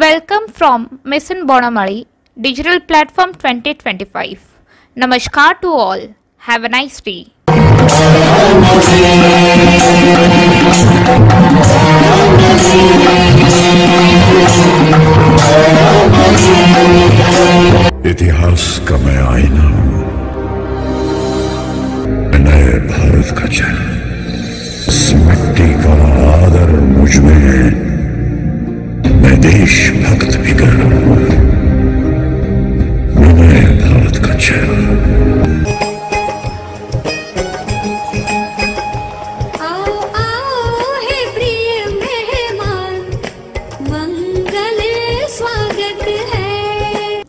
Welcome from Mission Bonamali Digital Platform 2025. Namaskar to all. Have a nice day. इतिहास का मैं आईना हूं, नए भारत का चेहरा। इस मिट्टी का आदर मुझ में है, मैं देशभक्त भी कर रहा हूं। मैं नए भारत का चेहरा।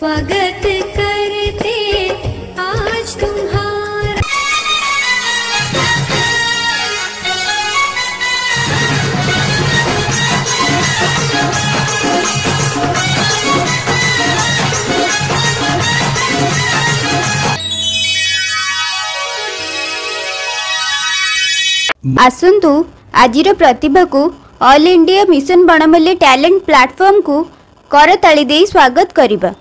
स्वागत करते आज तुम्हारा। आसंतु आजिर प्रतिभा को all India mission Banmali talent platform को करताली दे स्वागत करिबा।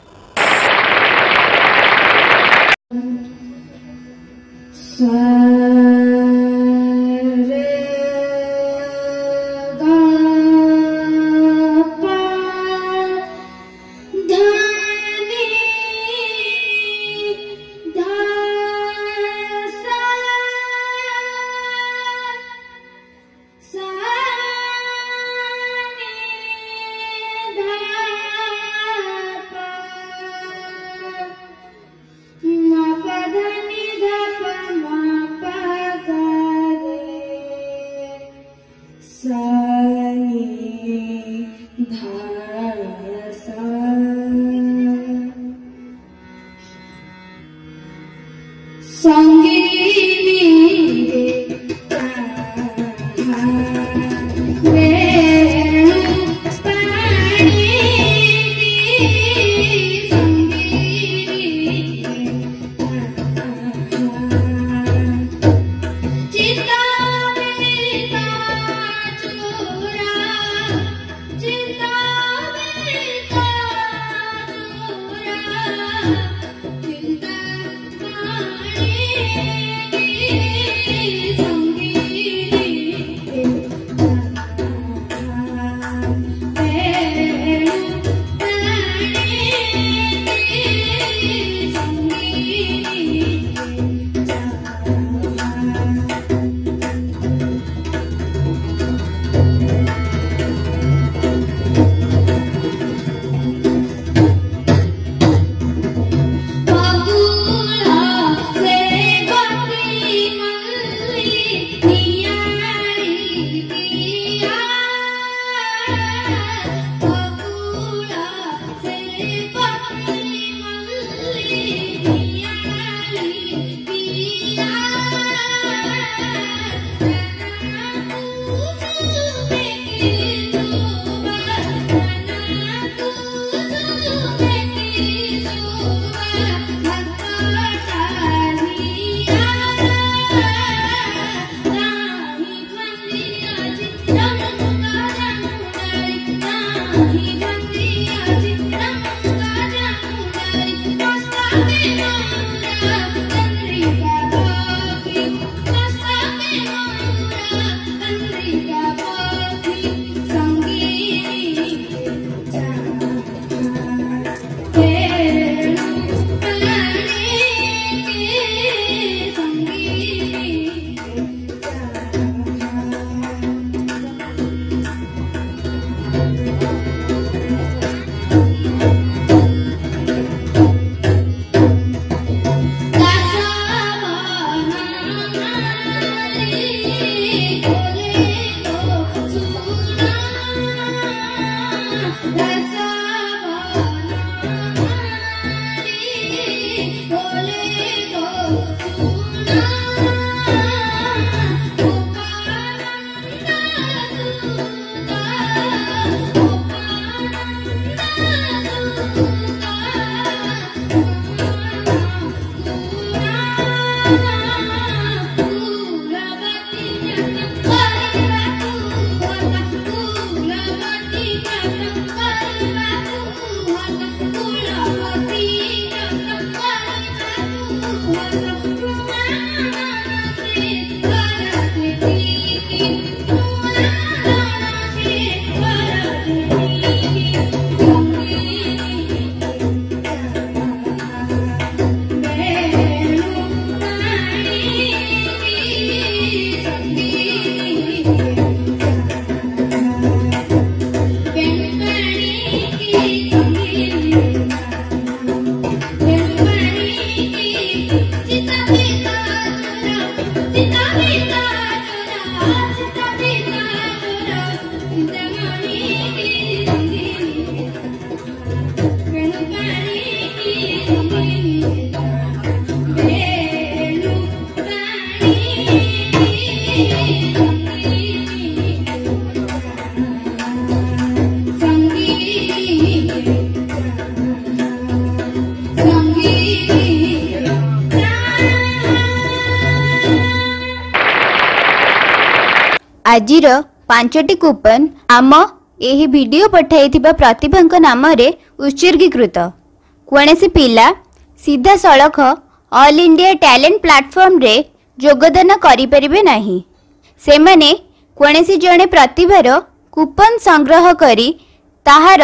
आजिर 5टी कूपन आम एही वीडियो पठाइथिबा प्रतिभांक नाम रे उत्सर्गीकृत। कोनोसी पिला सीधा सड़क ऑल इंडिया टैलेंट प्लेटफॉर्म रे योगदान करि परिबे नाही। सेमाने कोनोसी जणे प्रतिभार कूपन संग्रह करी ताहार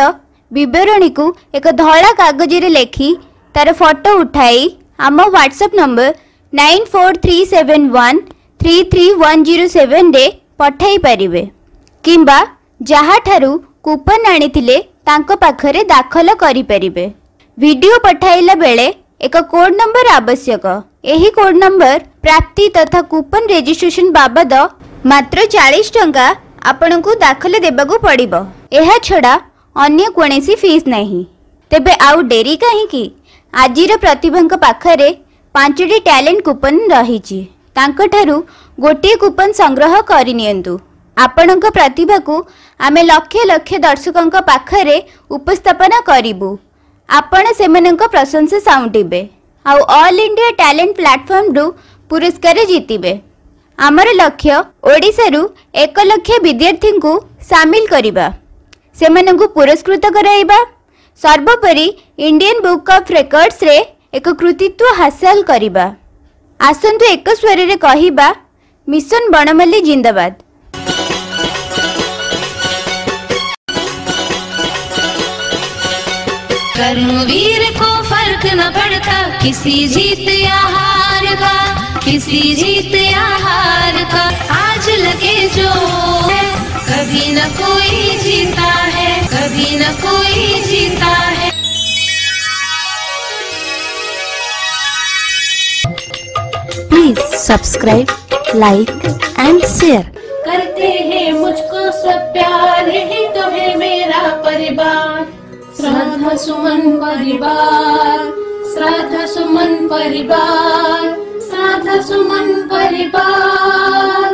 विवरणी को एक धड़ा कागज रे लेखि तार फोटो उठाई आम व्हाट्सएप नंबर 9437133107 रे पठाई परिबे किंबा जहा ठारू कूपन आनिथिले तांको पाखरे दाखल करि परिबे। वीडियो पठाइला बेले एक कोड नंबर आवश्यक। एही कोड नंबर प्राप्ति तथा कूपन रजिस्ट्रेशन बाबद मात्र 40 टंका आपनकु दाखल देबाकू पड़िबो। एहा छडा अन्य कोनोसी फीस नहीं। तेबे आउ डेरी काहेकि आजिर प्रतिभांक पाखरे 5टी टैलेंट कूपन रहिछि। तांको ठारू गोटे कूपन संग्रह करि नियंतु। आपनक प्रतिभा को आमे लक्ष लक्ष दर्शकंक पाखरे उपस्थापन करिबु। आपण सेमनक प्रशंसा साउंटिबे आउ ऑल इंडिया टैलेंट प्लेटफॉर्म रु पुरस्कार जीतिबे। आमर लक्ष्य ओडिसा रु 1 लाख विद्यार्थी को शामिल करिबा, सेमनकु पुरस्कृत कराइबा, सर्वोपरि इंडियन बुक ऑफ रेकॉर्ड्स रे एक कृतित्व हासिल करिबा। आसंतु एक स्वर रे कहिबा मिशन बनमल्ली जिंदाबाद। कर्मवीर को फर्क न पड़ता किसी जीत या हार का, किसी जीत या हार का। आज लगे जो है कभी न कोई जीता है, कभी न कोई जीता है। Please subscribe, like and share. करते हैं मुझको सब प्यार, ही तो है मेरा परिवार। श्रद्धा सुमन परिवार, श्रद्धा सुमन परिवार, श्रद्धा सुमन परिवार।